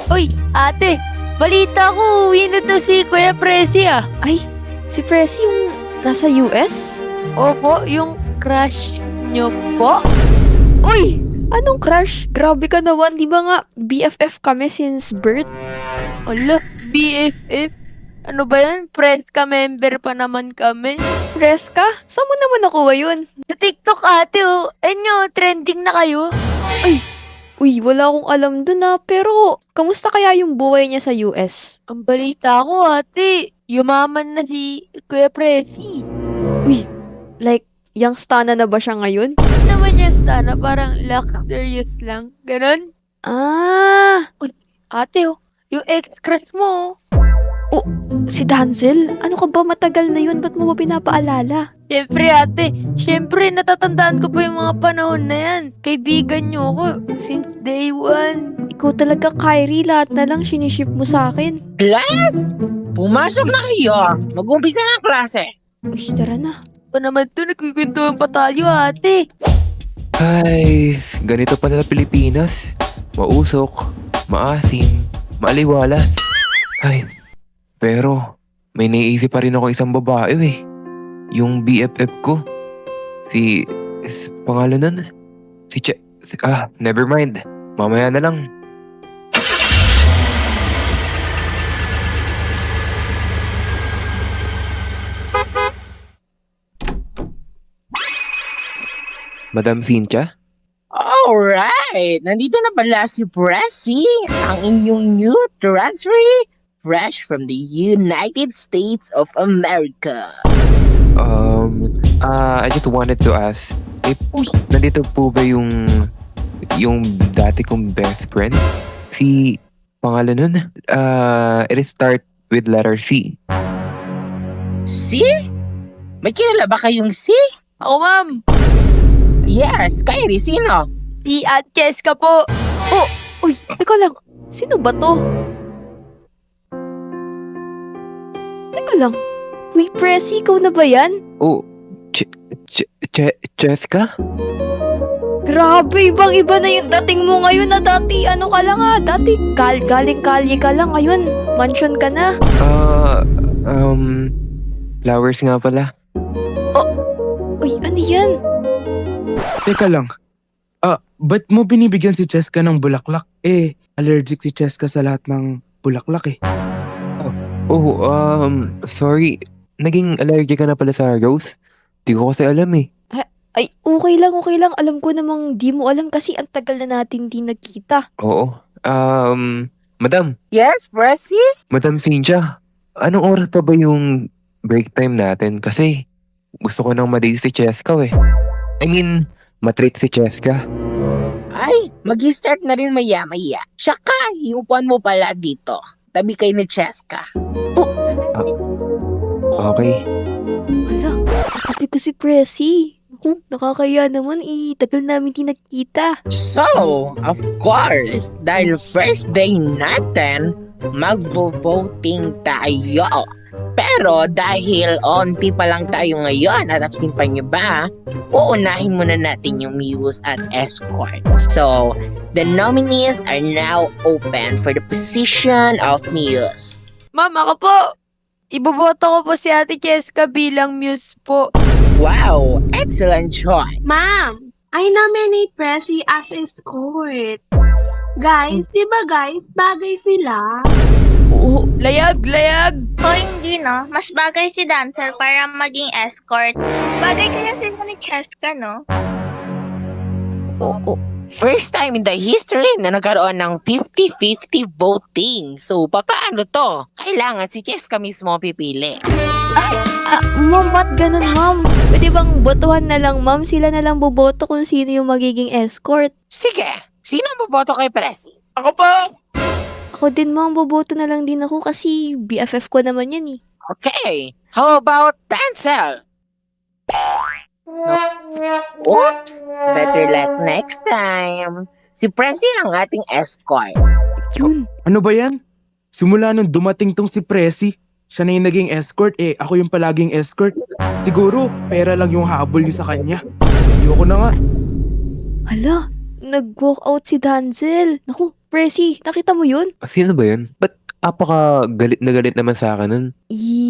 Uy, ate, balita ko, uwi na to si Kuya Presi ah. Ay, si Presi yung nasa US? Opo, yung crush nyo po? Uy! Anong crush? Grabe ka naman, di ba nga BFF kami since birth? Ala, BFF? Ano ba yan? Friends ka member pa naman kami. Press ka? Saan mo naman nakuha yun? Sa TikTok ate oh. Enyo, trending na kayo. Uy, wala akong alam dun pero kamusta kaya yung buhay niya sa US? Ang balita ko ate, yumaman na si Kuya Presi. Uy, like, young stana na ba siya ngayon? Ano naman niya sana, parang luxurious lang. Ganon? Ah, Ate oh, yung ex-crush mo oh. si Danzel? Ano ka ba, matagal na yun? Ba't mo ba pinapaalala? Siyempre, natatandaan ko pa yung mga panahon na yan. Kaibigan niyo ako since day one. Ikaw talaga, Kyrie, lahat na lang siniship mo sa akin. Class! Pumasok na kayo! Mag-umpisa na ang klase! Uy, tara na. Pa naman to, nagkikwentuhan pa tayo ate. Ay, ganito pala Pilipinas. Mausok, maasim, maaliwalas. Ay, pero may naiisip pa rin ako isang babae eh. Yung BFF ko. Pangalan nun? Never mind. Mamaya na lang. Madam Cynthia? Alright! Nandito na pala si Pressy, ang inyong new transferee, fresh from the United States of America. I just wanted to ask, nandito po ba yung dati kong best friend? Pangalan nun? It start with letter C. Si? May kilala ba kayong si? Ako ma'am, Yes, Kyrie, sino? si Ate Cheska po. Uy, teka lang. Sino ba to? Teka lang. Uy, Presi, ikaw na ba yan? Oh, Cheska? Grabe, ibang-iba na yung dating mo ngayon na dati. Ano ka lang dati galing kalye ka lang. Ngayon, mansion ka na. Flowers nga pala. Uy, ano yan? Teka lang. Ba't mo binibigyan si Cheska ng bulaklak? Allergic si Cheska sa lahat ng bulaklak eh. Oh, sorry. Naging allergic ka na pala sa rose? Di ko kasi alam eh. Ay, okay lang. Alam ko namang di mo alam kasi ang tagal na natin di nagkita. Oo. Madam Yes, Pressy? Cynthia, anong oras pa ba yung break time natin? Kasi gusto ko nang ma-date si Cheska eh. I mean, matreat si Cheska. Ay, mag-start na rin maya-maya. Saka, yung upuan mo pala dito. Tabi kayo ni Cheska. Okay. Hala, kape ko si Presi. Naku, nakakaya naman tagal namin di nagkita. So, of course, dahil first day natin, magvo-voting tayo. Pero dahil onti pa lang tayo ngayon at absent pa niyo ba, uunahin muna natin yung Muse at Escort. So, the nominees are now open for the position of Muse. Ma'am, ako po. Iboboto ko po si Ate Cheska bilang muse po. Wow, excellent choice. Ma'am, I nominate Pressy as escort. Guys, di ba guys, bagay sila? Oo, Layag! O hindi no, mas bagay si Dancer para maging escort. Bagay kaya sila ni Cheska no? oo. First time in the history na nagkaroon ng 50-50 voting. So, paano to? Kailangan si Cheska mismo pipili. Ma'am, ba't ganun, ma'am? Pwede bang botohan na lang, ma'am? Sila na lang boboto kung sino yung magiging escort. Sige, sino ang boboto kay Pressy? Ako po! Ako din, ma'am, boboto na lang din ako kasi BFF ko naman yan eh. Okay, how about Denzel? Oops, better luck next time. Si Pressy ang ating escort. Yun. Ano ba yan? Simula nung dumating tong si Pressy, siya na yung naging escort ako yung palaging escort. Siguro, pera lang yung habol niyo sa kanya. Ayoko na nga. Hala, nag-walk out si Danzel. Naku, Presi, nakita mo yun? Sino ba yun? Ba't galit na galit naman sa akin nun?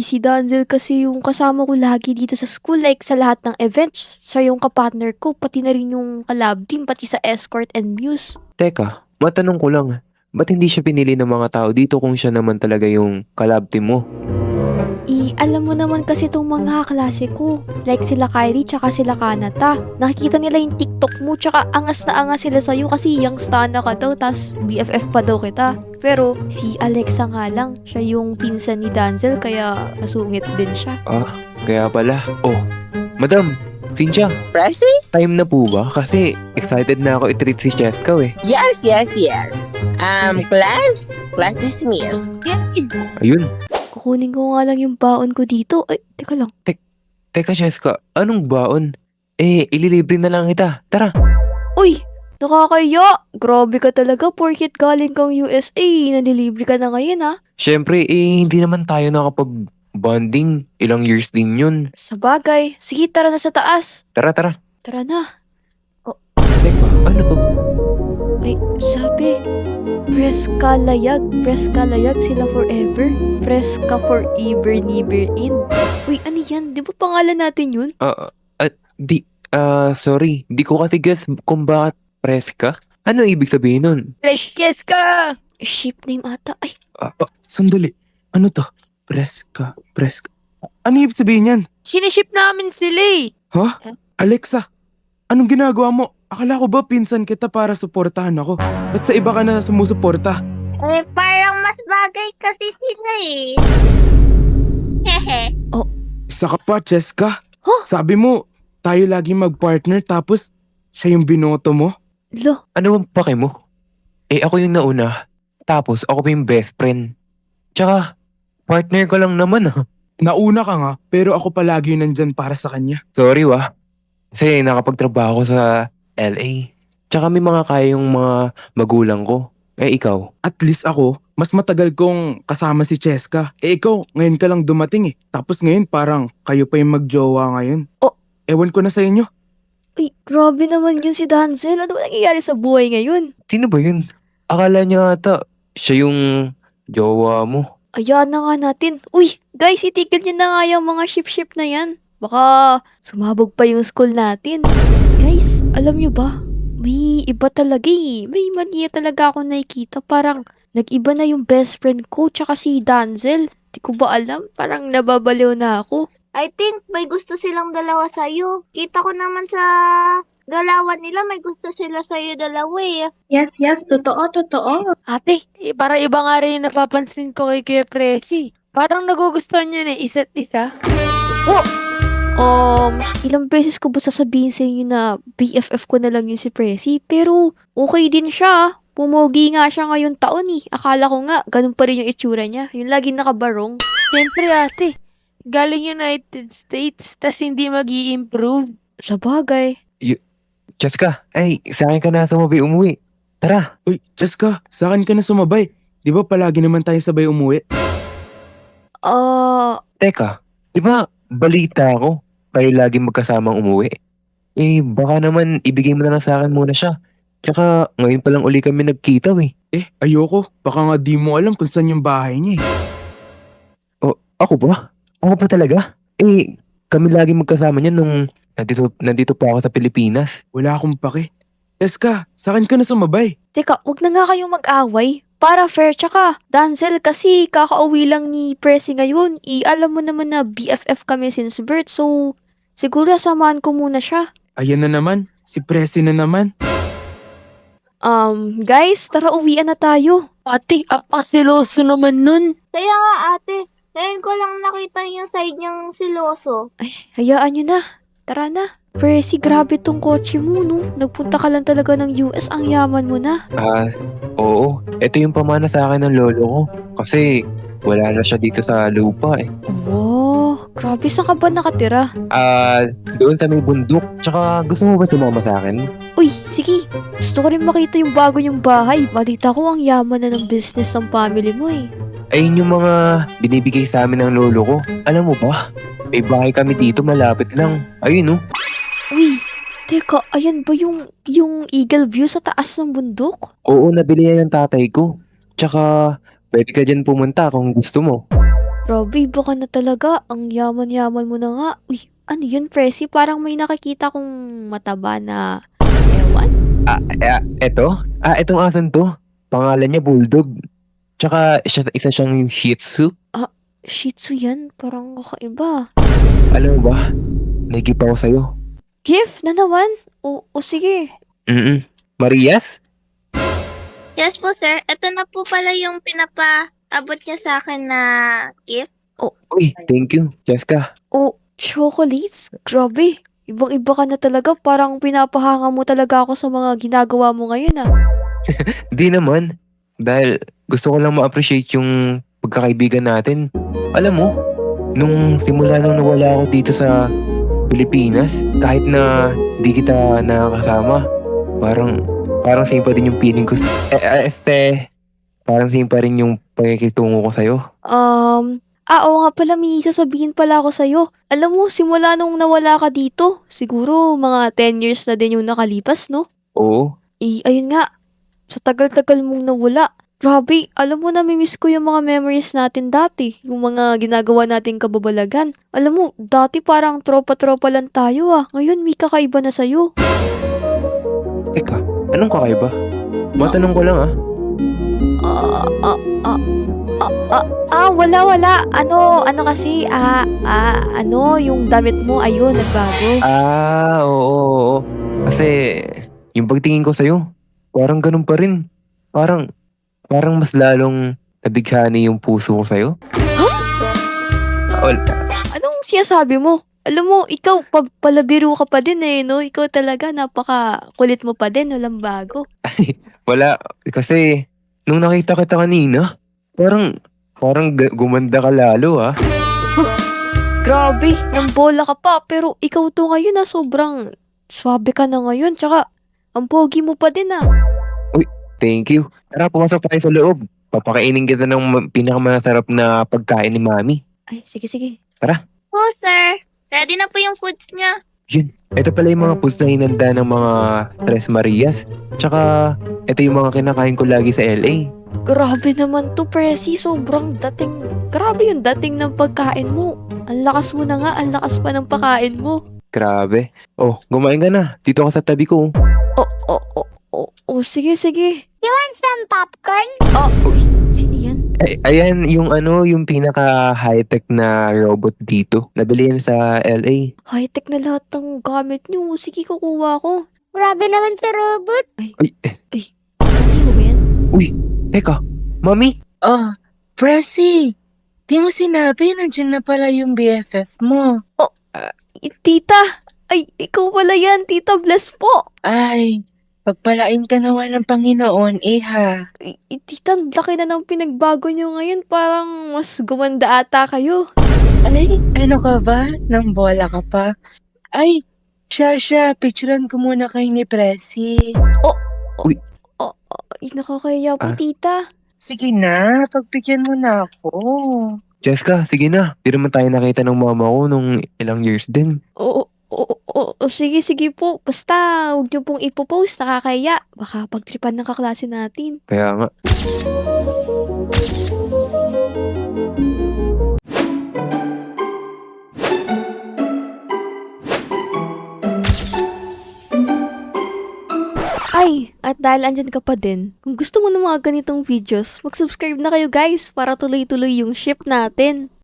Si Danzel kasi yung kasama ko lagi dito sa school, like sa lahat ng events. Siya yung kapartner ko, pati na rin yung kalab team, pati sa escort and muse. Teka, matanong ko lang. Ba't hindi siya pinili ng mga tao dito kung siya naman talaga yung collab team mo? Alam mo naman kasi itong mga kaklase ko. Like sila Kyrie tsaka sila Kanata. Nakikita nila yung TikTok mo tsaka angas na angas sila sa'yo kasi young stana ka daw tas BFF pa daw kita. Pero si Alexa nga lang, siya yung pinsan ni Danzel kaya masungit din siya. Ah, kaya pala. Oh, Madam, Cynthia, Presi? time na po ba? Kasi excited na ako i-treat si Cheska eh. Yes. Class dismissed. Ayun. Kukunin ko nga lang yung baon ko dito. Ay, teka lang. Teka Cheska, anong baon? Ililibre na lang kita. Tara. Uy! Nakakaya! Grabe ka talaga porkit galing kang USA. Nanilibre ka na ngayon ha. Siyempre, hindi naman tayo nakapag-bonding. Ilang years din yun. Sa bagay. Sige, tara na sa taas. Tara. Tara na. Teka, ano to? Ay, sabi. Preska layag sila forever. Preska forever, never end. Uy, ano yan? Di ba pangalan natin yun? Sorry. Di ko kasi guess kung bakit Preska. Ano ibig sabihin nun? Yes ka! Ship name ata. Ay, Sandali. Ano to? Preska. Ano ibig sabihin yan? Siniship namin sila eh. Alexa, anong ginagawa mo? Akala ko ba pinsan kita para suportahan ako? Ba't sa iba ka na sumusuporta? Parang mas bagay kasi sila eh. Hehe. Isa ka pa, Cheska. Huh? Sabi mo, tayo lagi mag-partner tapos siya yung binoto mo? lo. Ano bang pake mo? Ako yung nauna. Tapos ako pa yung best friend. Tsaka, partner ko lang naman ah. Nauna ka nga, pero ako palagi yung nandyan para sa kanya. Sorry Kasi nakapagtrabaho ko sa LA. Tsaka may mga kaya yung mga magulang ko. Ikaw? At least ako, mas matagal kong kasama si Cheska. Ikaw, ngayon ka lang dumating eh. Tapos ngayon parang kayo pa yung magjowa ngayon. Ewan ko na sa inyo. Uy, grabe naman yun si Danzel. Ano ba nangyayari sa buhay ngayon? Sino ba yun? Akala niya ata, siya yung jowa mo. Ayan na nga natin. Uy, guys, itigil niyo na nga yung mga ship-ship na yan. Baka sumabog pa yung school natin. Guys, alam niyo ba? May iba talaga eh. May mania talaga ako nakikita. Parang nag-iba na yung best friend ko tsaka si Danzel. Di ko ba alam? Parang nababaliw na ako. I think may gusto silang dalawa sa'yo. Kita ko naman sa galawan nila, may gusto sila sa'yo dalawa eh. Yes, totoo. Ate, para iba nga rin yung napapansin ko kay Kuya Presi. Parang nagugustuhan niya na isa't isa. Ilang beses ko ba sasabihin sa inyo na BFF ko na lang yun si Presi? Pero okay din siya. Pumogi nga siya ngayon taon eh. Akala ko nga, ganun pa rin yung itsura niya. Yung laging nakabarong. Siyempre ate, galing United States, tas hindi mag-i-improve. Sa bagay. Cheska, sa akin ka na sumabay umuwi. Tara. Uy, Cheska, sa akin ka na sumabay. Di ba palagi naman tayo sabay umuwi? Teka, di ba balita ako kayo lagi magkasamang umuwi? Baka naman ibigay mo na lang sa akin muna siya. Tsaka ngayon pa lang uli kami nagkita Ayoko. Baka nga di mo alam kung saan yung bahay niya eh. Ako ba? Ako ba talaga? Kami lagi magkasama niya nung nandito pa ako sa Pilipinas. Wala akong pake. Cheska, sa akin ka na sumabay. Teka, wag na nga kayong mag-away. Para fair, tsaka Danzel kasi kakauwi lang ni Presi ngayon. Alam mo naman na BFF kami since birth, so siguro samahan ko muna siya. Ayan na naman. Si Presi na naman. Guys, tara uwian na tayo. Ate, apasiloso naman nun. Kaya nga ate, ngayon ko lang nakita yung side niyang siloso. Ay, hayaan nyo na. Tara na. Presi, grabe tong kotse mo, no? Nagpunta ka lang talaga ng US, ang yaman mo na. Oo. Ito yung pamana sa akin ng lolo ko. Kasi wala na siya dito sa lupa Wow, grabe, saan ka ba nakatira? Doon sa may bundok. Tsaka gusto mo ba sumama sa akin? Uy, sige. Gusto ko rin makita yung bago niyong bahay. Balita ko ang yaman na ng business ng family mo eh. Ayun yung mga binibigay sa amin ng lolo ko. Alam mo ba? May bahay kami dito malapit lang. Ayun Uy, Teka, ayan ba yung eagle view sa taas ng bundok? Oo, nabili yan ng tatay ko. Tsaka, pwede ka dyan pumunta kung gusto mo. Grabe, baka na talaga. Ang yaman-yaman mo na nga. Uy, ano yun, Presi? Parang may nakakita kong mataba na ewan. Eto? Etong asan to. Pangalan niya Bulldog. Tsaka, isa siyang Shih Tzu. Shih Tzu yan. Parang kakaiba. Alam mo ba, may gift ako sa'yo. Gift na naman? O sige. Marias? Yes po, sir. Ito na po pala yung pinapaabot niya sa akin na gift. Uy, thank you, Jessica. O, chocolates? Grabe. Ibang-iba ka na talaga. Parang pinapahanga mo talaga ako sa mga ginagawa mo ngayon ah. Di naman. Dahil gusto ko lang ma-appreciate yung pagkakaibigan natin. Alam mo, nung simula nung nawala ako dito sa Pilipinas, kahit na di kita nakakasama, parang same pa din yung feeling ko. Parang same pa rin yung pakikitungo ko sa'yo. Oo nga pala, may sasabihin pala ako sa'yo. Alam mo, simula nung nawala ka dito, siguro mga 10 years na din yung nakalipas, no? Oo. Ayun nga, sa tagal-tagal mong nawala. Grabe, alam mo, namimiss ko yung mga memories natin dati. Yung mga ginagawa nating kababalagan. Alam mo, dati parang tropa-tropa lang tayo ah. Ngayon, may kakaiba na sa'yo. Teka, anong kakaiba? Matanong ko lang Wala. Ano kasi, yung damit mo, ayun, nagbago. Oo. Kasi, yung pagtingin ko sa'yo, parang ganun pa rin. Parang mas lalong nabighani yung puso ko sa'yo. Anong sinasabi mo? Alam mo, ikaw, palabiro ka pa din eh, no? Ikaw talaga, napaka-kulit mo pa din, walang bago. Wala, kasi, nung nakita kita kanina, parang gumanda ka lalo ah. Grabe, nang bola ka pa, pero ikaw to ngayon sobrang swabe ka na ngayon, tsaka, ang pogi mo pa din ah. Thank you. Tara, pumasok tayo sa loob. Papakainin kita ng pinakamasarap na pagkain ni Mami. Ay, sige. Po, sir. Ready na po yung foods niya. Yun. Ito pala yung mga foods na hinanda ng mga Tres Marias. Tsaka, ito yung mga kinakain ko lagi sa LA. Grabe naman to, Presi, grabe yung dating ng pagkain mo. Ang lakas mo na nga, ang lakas pa ng pagkain mo. Grabe. Oh, gumain ka na. Dito ka sa tabi ko. Sige. Some popcorn? Sino yan? Ayan yung pinaka high-tech na robot dito. Nabili yan sa LA. High-tech na lahat ng gamit niyo. Sige, kukuha ko. Grabe naman sa robot. Ano mo ba yan? Teka, Mami? Oh, Presi, di mo sinabi nandiyan na pala yung BFF mo. Tita! Ay, ikaw pala yan, Tita Bless po! Ay, pagpalain ka naman ng Panginoon, iha. Tita, ang laki na ng pinagbago niyo ngayon. Parang mas gumanda ata kayo. Alay, ano ka ba? Nang bola ka pa? Ay, siya, picturean ko muna kayo ni Presi. Ay, nakakaya po, Tita. Sige na, pagbigyan mo na ako. Jessica, sige na. Di naman tayo nakita ng mama ko nung ilang years din. Sige po. Basta, huwag niyo pong ipopost, nakakaya. Baka pagtripan ng kaklase natin. Kaya nga. Ay, at dahil andyan ka pa din, kung gusto mo ng mga ganitong videos, mag-subscribe na kayo guys para tuloy-tuloy yung ship natin.